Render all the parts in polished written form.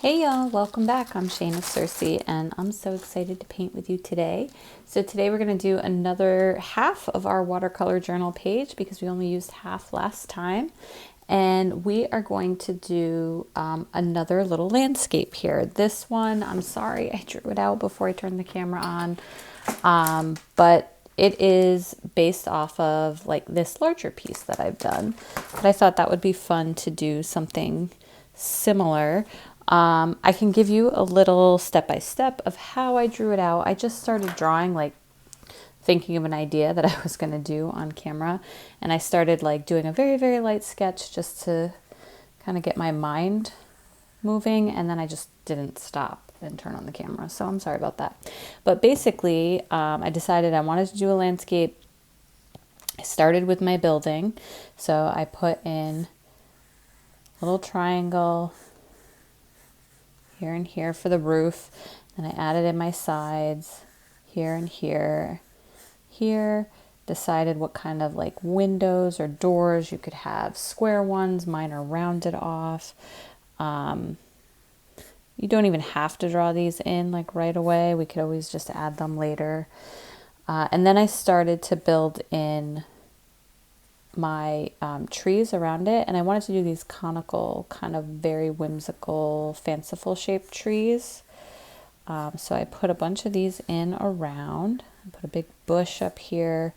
Hey y'all, welcome back. I'm Shayna Cersei and I'm so excited to paint with you today. So today we're going to do another half of our watercolor journal page because we only used half last time. And we are going to do another little landscape here. This one, I'm sorry, I drew it out before I turned the camera on. But it is based off of like this larger piece that I've done. But I thought that would be fun to do something similar. I can give you a little step-by-step of how I drew it out. I just started drawing, like thinking of an idea that I was going to do on camera. And I started like doing a very, very light sketch just to kind of get my mind moving. And then I just didn't stop and turn on the camera. So I'm sorry about that. But basically, I decided I wanted to do a landscape. I started with my building. So I put in a little triangle here and here for the roof. And I added in my sides here and here. Here, decided what kind of like windows or doors you could have. Square ones, mine are rounded off. You don't even have to draw these in like right away. We could always just add them later. And then I started to build in my trees around it, and I wanted to do these conical, kind of very whimsical, fanciful shaped trees. So I put a bunch of these in around. I put a big bush up here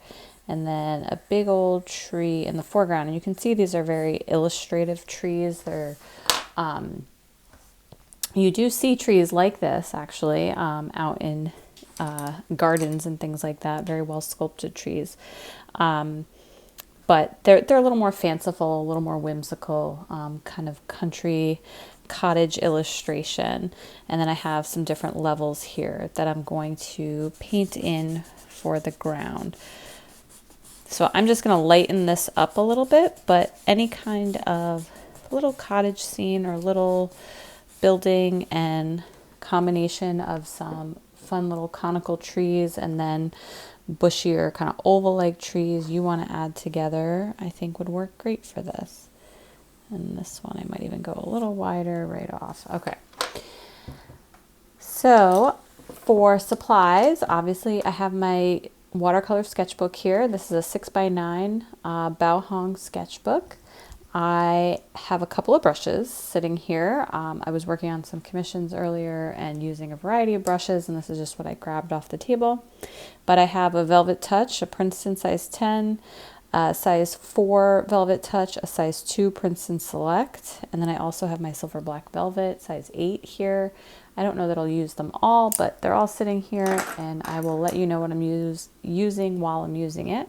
and then a big old tree in the foreground. And you can see these are very illustrative trees. They're, you do see trees like this actually out in gardens and things like that. Very well sculpted trees. But they're a little more fanciful, a little more whimsical, kind of country cottage illustration. And then I have some different levels here that I'm going to paint in for the ground. So I'm just going to lighten this up a little bit, but any kind of little cottage scene or little building and combination of some fun little conical trees and then bushier kind of oval-like trees you want to add together, I think would work great for this. And this one I might even go a little wider right off. Okay. So for supplies, obviously I have my watercolor sketchbook here. This is a 6x9 Bao Hong sketchbook. I have a couple of brushes sitting here. I was working on some commissions earlier and using a variety of brushes, and this is just what I grabbed off the table. But I have a Velvet Touch, a Princeton size 10, a size 4 Velvet Touch, a size 2 Princeton Select, and then I also have my Silver Black Velvet, size 8 here. I don't know that I'll use them all, but they're all sitting here, and I will let you know what I'm using while I'm using it.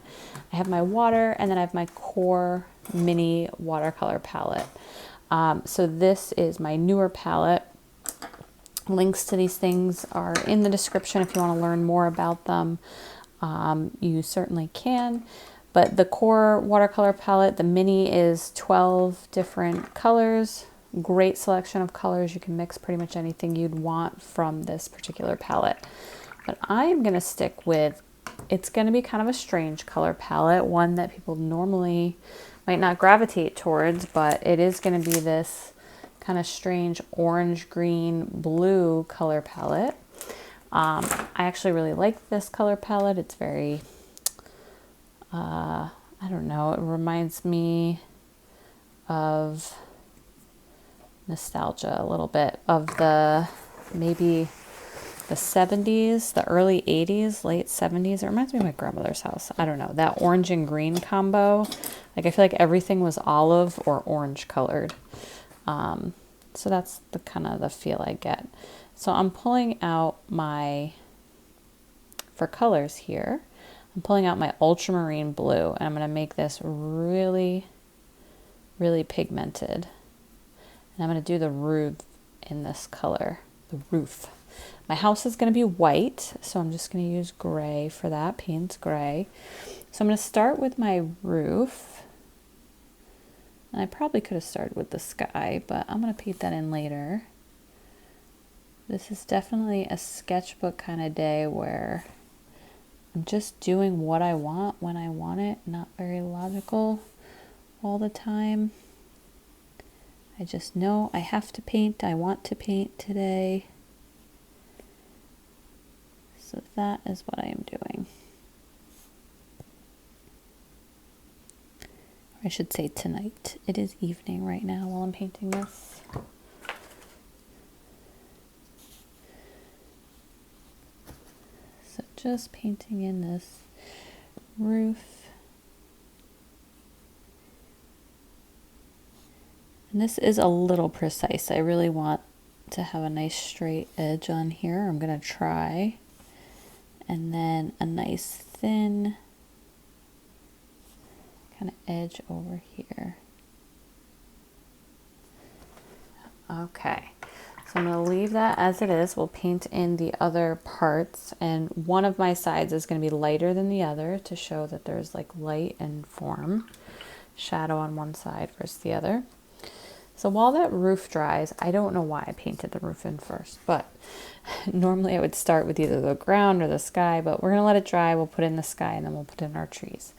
I have my water, and then I have my Core Mini watercolor palette. So this is my newer palette. Links to these things are in the description if you want to learn more about them. You certainly can. But the Core watercolor palette, the mini, is 12 different colors. Great selection of colors. You can mix pretty much anything you'd want from this particular palette. But I am going to stick with, it's going to be kind of a strange color palette, one that people normally might not gravitate towards, but it is going to be this kind of strange orange, green, blue color palette. I actually really like this color palette. It's very, I don't know, it reminds me of nostalgia a little bit of the maybe the 70s, the early 80s, late 70s. It reminds me of my grandmother's house. I don't know, that orange and green combo. Like I feel like everything was olive or orange colored. So that's the kind of the feel I get. So I'm pulling out for colors here, I'm pulling out my Ultramarine blue, and I'm going to make this really, really pigmented. And I'm going to do the roof in this color, the roof. My house is going to be white, so I'm just going to use gray for that, Payne's gray. So I'm going to start with my roof. And I probably could have started with the sky, but I'm going to paint that in later. This is definitely a sketchbook kind of day where I'm just doing what I want when I want it, not very logical all the time. I just know I have to paint. I want to paint today. So that is what I am doing. I should say tonight. It is evening right now while I'm painting this. So just painting in this roof. And this is a little precise. I really want to have a nice straight edge on here. I'm going to try. And then a nice thin kind of edge over here. Okay, so I'm going to leave that as it is. We'll paint in the other parts, and one of my sides is going to be lighter than the other to show that there's like light and form, shadow on one side versus the other. So while that roof dries, I don't know why I painted the roof in first, but normally I would start with either the ground or the sky, but we're going to let it dry. We'll put in the sky and then we'll put in our trees.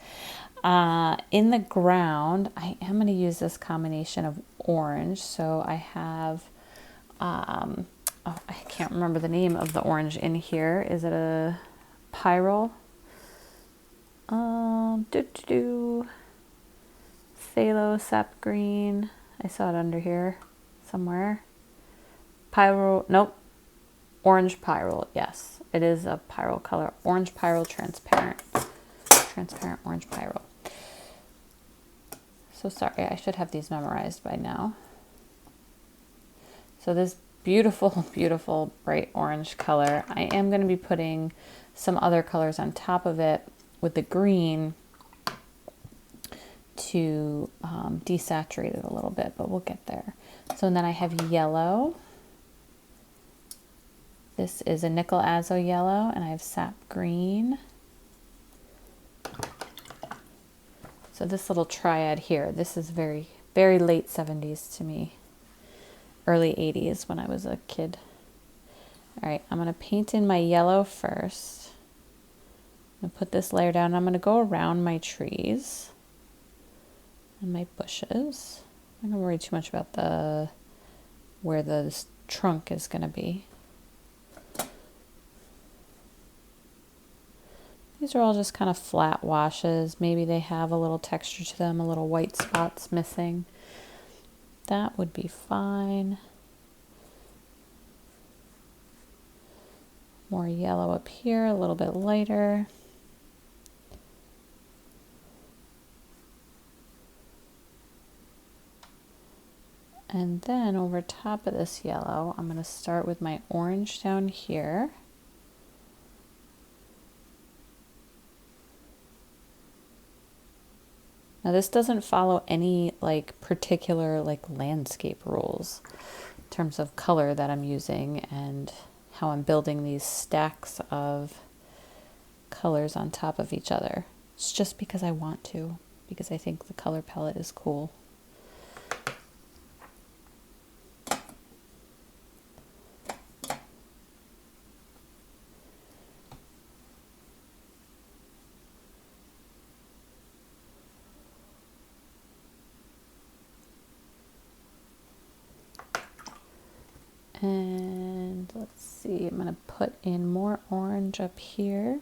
In the ground, I am going to use this combination of orange. So I have, oh, I can't remember the name of the orange in here. Is it a Pyrrol? Phthalo, sap green. I saw it under here somewhere. Pyrrol, nope. Orange Pyrrol, yes. It is a Pyrrol color. Orange Pyrrol transparent. Transparent orange Pyrrol. So sorry, I should have these memorized by now. So this beautiful, beautiful bright orange color, I am going to be putting some other colors on top of it with the green to desaturate it a little bit, but we'll get there. So then I have yellow. This is a nickel azo yellow, and I have sap green. So this little triad here, this is very, very late 70s to me. Early 80s when I was a kid. All right, I'm going to paint in my yellow first. I'm going to put this layer down, and I'm going to go around my trees and my bushes. I'm not going to worry too much about where the trunk is going to be. These are all just kind of flat washes. Maybe they have a little texture to them, a little white spots missing. That would be fine. More yellow up here, a little bit lighter. And then over top of this yellow, I'm going to start with my orange down here. Now this doesn't follow any like particular like landscape rules in terms of color that I'm using and how I'm building these stacks of colors on top of each other. It's just because I want to, because I think the color palette is cool. And let's see, I'm going to put in more orange up here.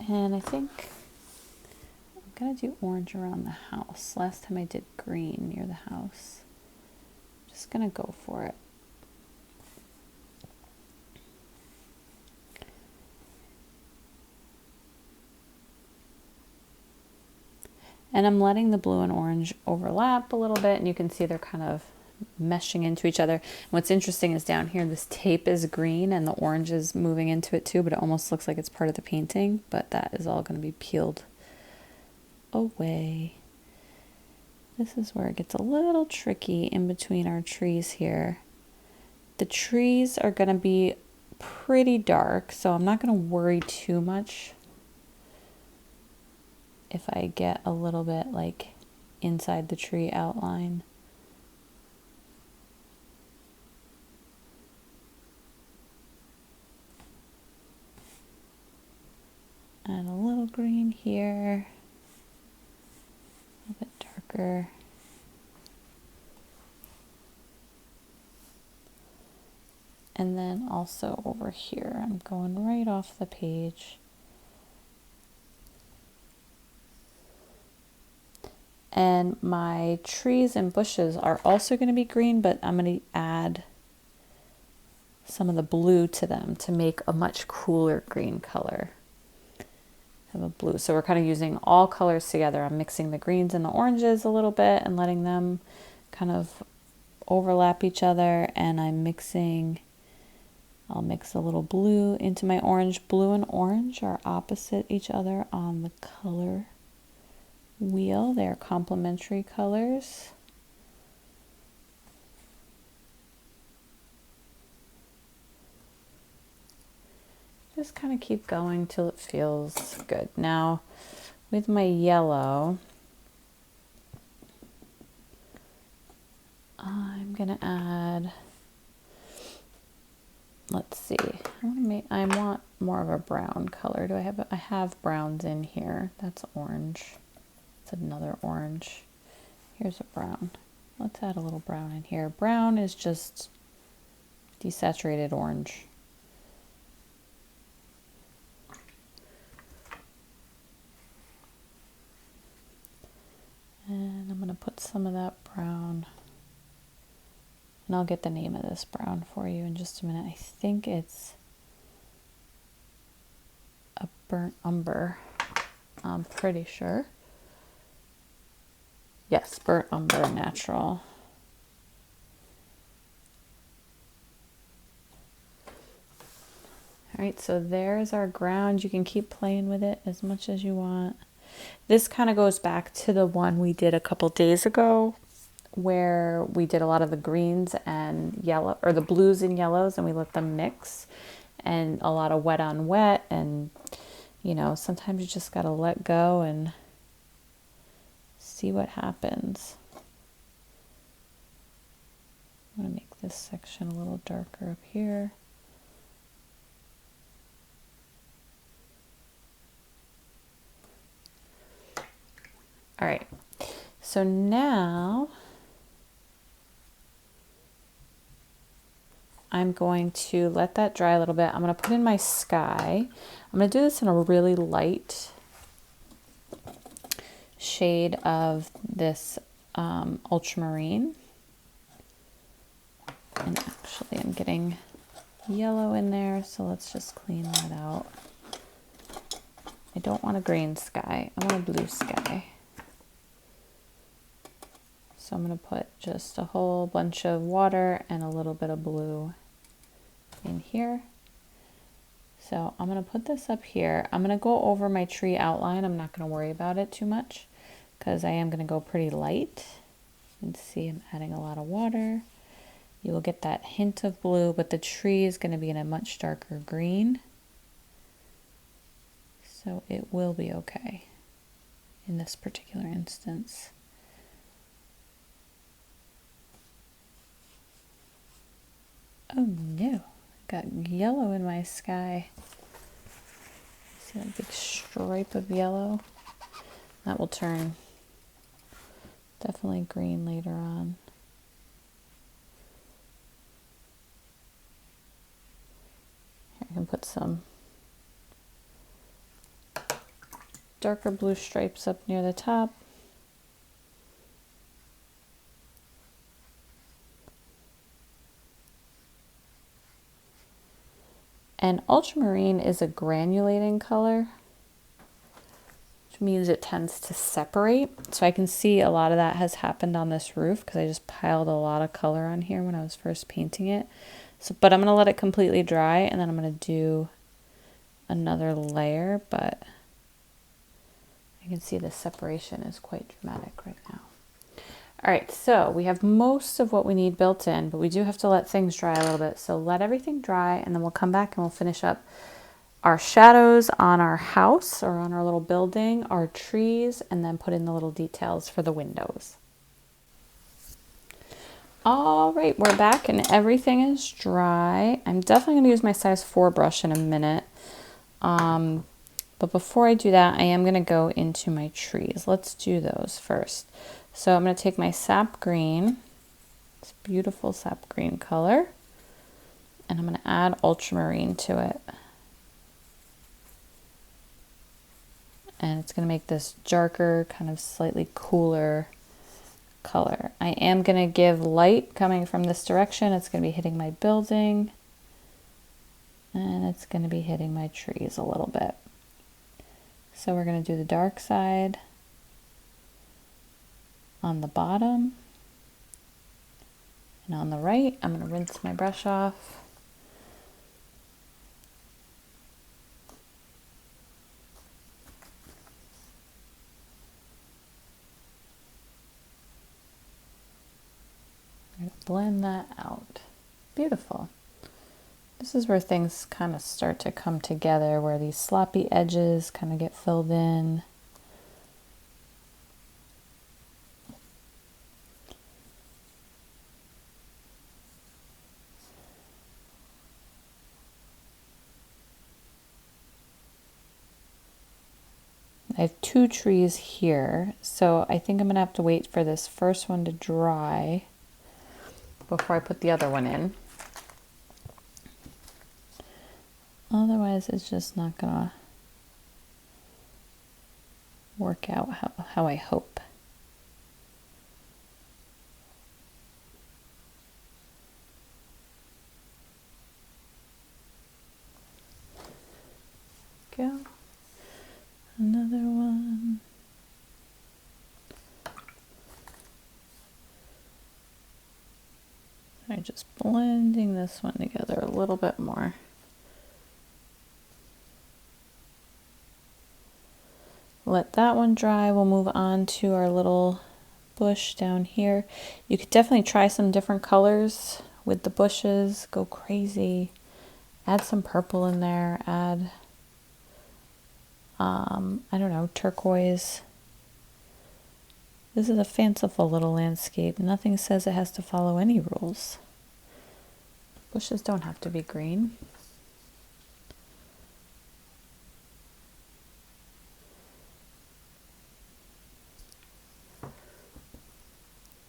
And I think I'm going to do orange around the house. Last time I did green near the house. Just going to go for it. And I'm letting the blue and orange overlap a little bit, and you can see they're kind of meshing into each other. And what's interesting is down here, this tape is green and the orange is moving into it too, but it almost looks like it's part of the painting, but that is all going to be peeled away. This is where it gets a little tricky in between our trees here. The trees are going to be pretty dark, so I'm not going to worry too much if I get a little bit like inside the tree outline. Add a little green here, a little bit darker. And then also over here, I'm going right off the page. And my trees and bushes are also going to be green, but I'm going to add some of the blue to them to make a much cooler green color. Have a blue. So we're kind of using all colors together. I'm mixing the greens and the oranges a little bit and letting them kind of overlap each other. And I'll mix a little blue into my orange. Blue and orange are opposite each other on the color wheel. They're complementary colors. Just kind of keep going till it feels good. Now with my yellow, I'm gonna add, let's see, I want more of a brown color. I have browns in here. That's orange. It's another orange. Here's a brown. Let's add a little brown in here. Brown is just desaturated orange. And I'm going to put some of that brown, and I'll get the name of this brown for you in just a minute. I think it's a burnt umber. I'm pretty sure. Yes, burnt umber natural. All right, so there's our ground. You can keep playing with it as much as you want. This kind of goes back to the one we did a couple days ago where we did a lot of the greens and yellow, or the blues and yellows, and we let them mix, and a lot of wet on wet. And you know, sometimes you just got to let go and see what happens. I'm going to make this section a little darker up here. All right, so now I'm going to let that dry a little bit. I'm going to put in my sky. I'm going to do this in a really light shade of this ultramarine. And actually I'm getting yellow in there, so let's just clean that out. I don't want a green sky, I want a blue sky. So I'm going to put just a whole bunch of water and a little bit of blue in here. So I'm going to put this up here. I'm going to go over my tree outline. I'm not going to worry about it too much because I am going to go pretty light. You can see I'm adding a lot of water. You will get that hint of blue, but the tree is going to be in a much darker green. So it will be okay in this particular instance. Oh no, got yellow in my sky. See that big stripe of yellow? That will turn definitely green later on. Here, I can put some darker blue stripes up near the top. And ultramarine is a granulating color, which means it tends to separate. So I can see a lot of that has happened on this roof because I just piled a lot of color on here when I was first painting it. So, but I'm going to let it completely dry, and then I'm going to do another layer, but I can see the separation is quite dramatic right now. All right, so we have most of what we need built in, but we do have to let things dry a little bit. So let everything dry, and then we'll come back and we'll finish up our shadows on our house or on our little building, our trees, and then put in the little details for the windows. All right, we're back and everything is dry. I'm definitely going to use my size 4 brush in a minute. But But before I do that, I am going to go into my trees. Let's do those first. So I'm going to take my sap green, this beautiful sap green color, and I'm going to add ultramarine to it. And it's going to make this darker, kind of slightly cooler color. I am going to give light coming from this direction. It's going to be hitting my building, and it's going to be hitting my trees a little bit. So we're going to do the dark side on the bottom, and on the right, I'm going to rinse my brush off. I'm going to blend that out. Beautiful. This is where things kind of start to come together, where these sloppy edges kind of get filled in. I have two trees here, so I think I'm going to have to wait for this first one to dry before I put the other one in. Otherwise, it's just not going to work out how I hope. Go. Another one. I'm just blending this one together a little bit more. Let that one dry. We'll move on to our little bush down here. You could definitely try some different colors with the bushes. Go crazy. Add some purple in there. Add, I don't know, turquoise. This is a fanciful little landscape. Nothing says it has to follow any rules. Bushes don't have to be green.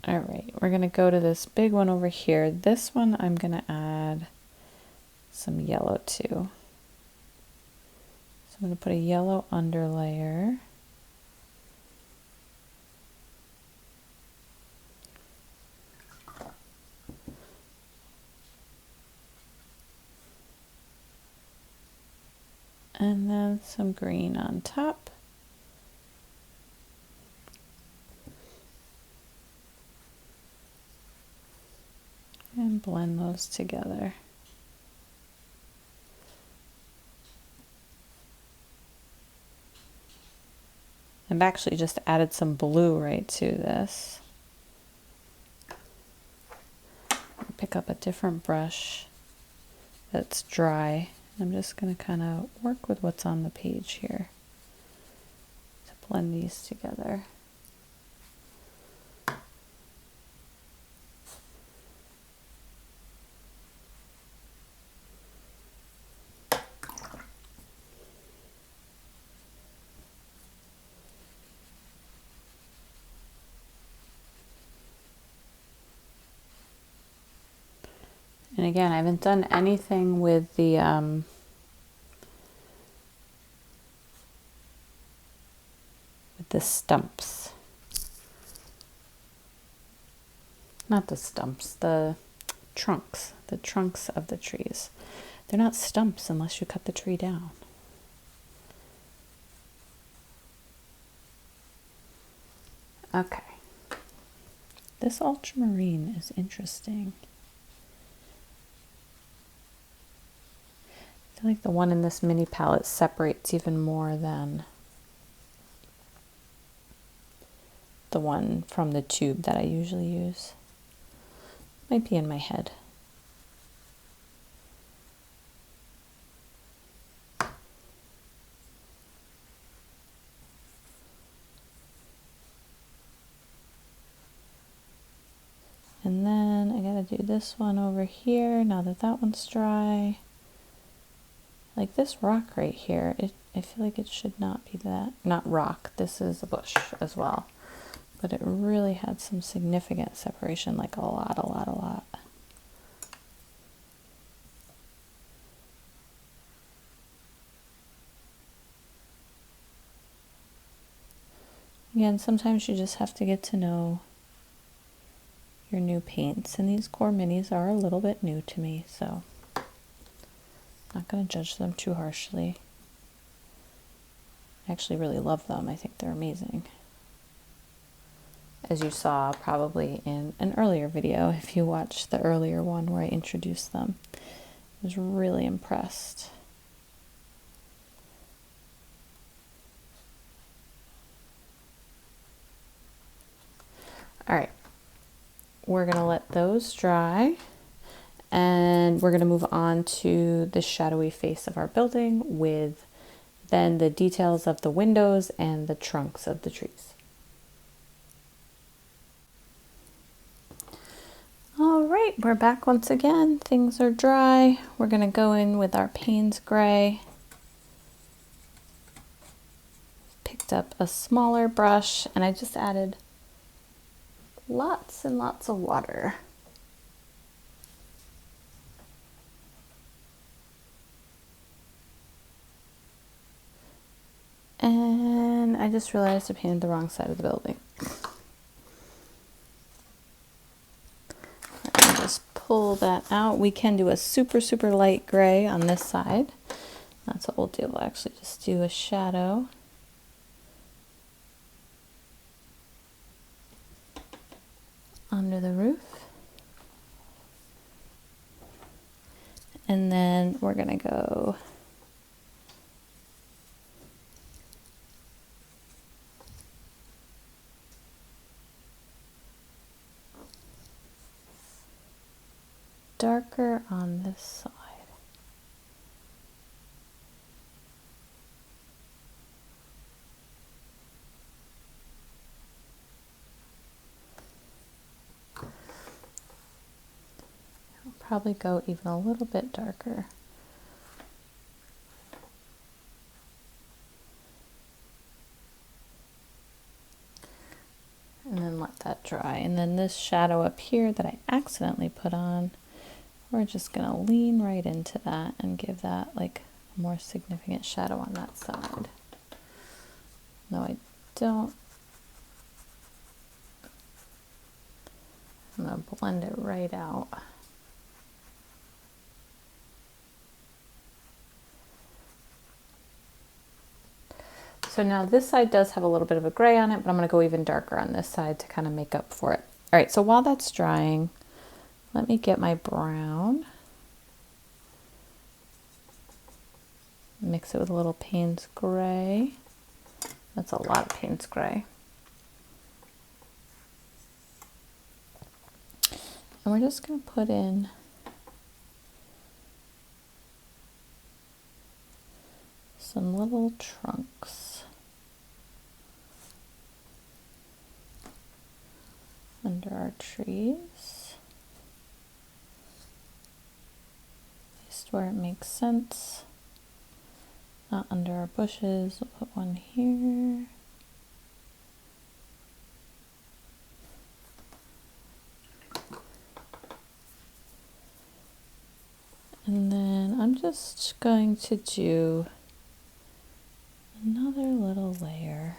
All right, we're gonna go to this big one over here. This one I'm gonna add some yellow to. So I'm gonna put a yellow underlayer. And then some green on top. And blend those together. I've actually just added some blue right to this. Pick up a different brush that's dry. I'm just going to kind of work with what's on the page here to blend these together. And again, I haven't done anything with the stumps. Not the stumps, the trunks of the trees. They're not stumps unless you cut the tree down. Okay. This ultramarine is interesting. I feel like the one in this mini palette separates even more than the one from the tube that I usually use. Might be in my head. And then I gotta do this one over here now that that one's dry. Like this rock right here, I feel like it should not be that, not rock. This is a bush as well. But it really had some significant separation, like a lot, a lot, a lot. Again, sometimes you just have to get to know your new paints. And these core minis are a little bit new to me, so I'm not going to judge them too harshly. I actually really love them. I think they're amazing. As you saw probably in an earlier video, if you watched the earlier one where I introduced them, I was really impressed. All right, we're gonna let those dry and we're gonna move on to the shadowy face of our building with then the details of the windows and the trunks of the trees. All right, we're back once again. Things are dry. We're gonna go in with our Payne's gray. Picked up a smaller brush and I just added lots and lots of water. And I just realized I painted the wrong side of the building. Let me just pull that out. We can do a super, super light gray on this side. That's what we'll do. We'll actually just do a shadow. Under the roof. And then we're gonna go darker on this side. Probably go even a little bit darker. And then let that dry. And then this shadow up here that I accidentally put on, we're just gonna lean right into that and give that like a more significant shadow on that side. No, I don't. I'm gonna blend it right out. So now this side does have a little bit of a gray on it, but I'm going to go even darker on this side to kind of make up for it. All right, so while that's drying, let me get my brown. Mix it with a little Payne's gray. That's a lot of Payne's gray. And we're just going to put in some little trunks under our trees, just where it makes sense. Not under our bushes. We'll put one here. And then I'm just going to do another little layer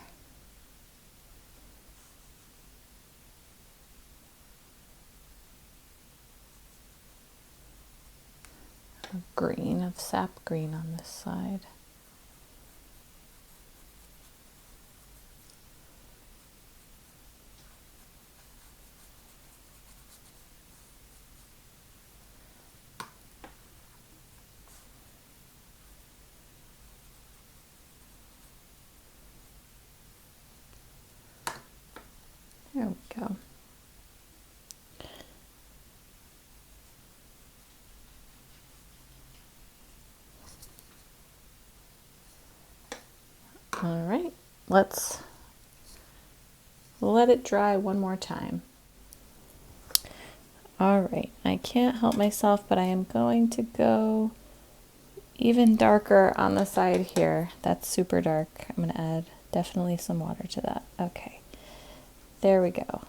of green, of sap green on this side. There we go. All right, let's let it dry one more time. All right, I can't help myself, but I am going to go even darker on the side here. That's super dark. I'm going to add definitely some water to that. Okay, there we go.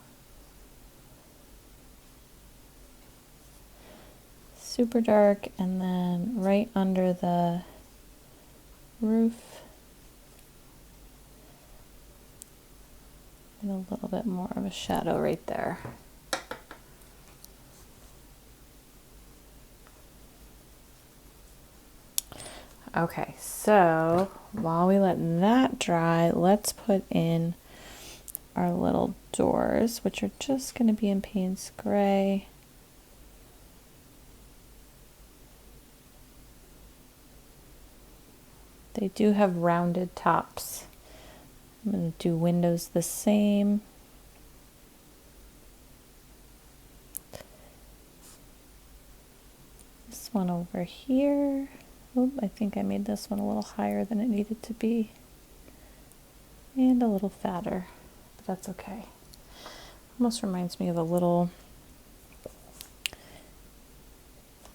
Super dark, and then right under the roof, and a little bit more of a shadow right there. Okay, so while we let that dry, let's put in our little doors, which are just going to be in Payne's Gray. They do have rounded tops. I'm going to do windows the same. This one over here. Oh, I think I made this one a little higher than it needed to be. And a little fatter, but that's okay. Almost reminds me of a little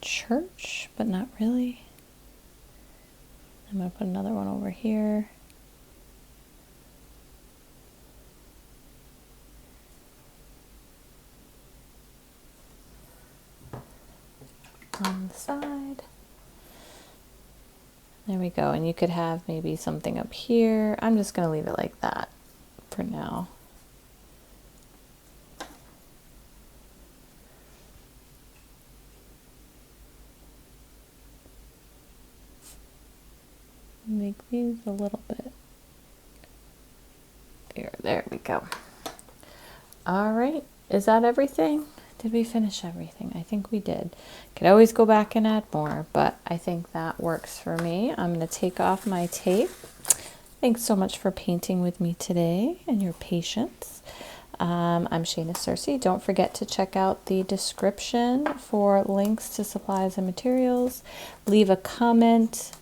church, but not really. I'm going to put another one over here. On the side. There we go. And you could have maybe something up here. I'm just going to leave it like that for now. Make these a little bit bigger. There we go. All right. Is that everything? Did we finish everything? I think we did. Could always go back and add more, but I think that works for me. I'm going to take off my tape. Thanks so much for painting with me today and your patience. I'm Sienna Cerulean. Don't forget to check out the description for links to supplies and materials. Leave a comment,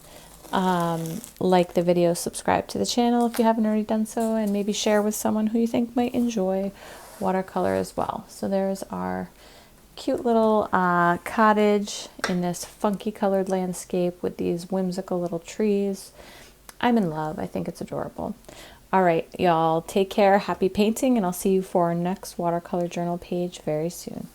like the video, subscribe to the channel if you haven't already done so, and maybe share with someone who you think might enjoy watercolor as well. So there's our cute little cottage in this funky colored landscape with these whimsical little trees. I'm in love. I think it's adorable. All right, y'all, take care. Happy painting, and I'll see you for our next watercolor journal page very soon.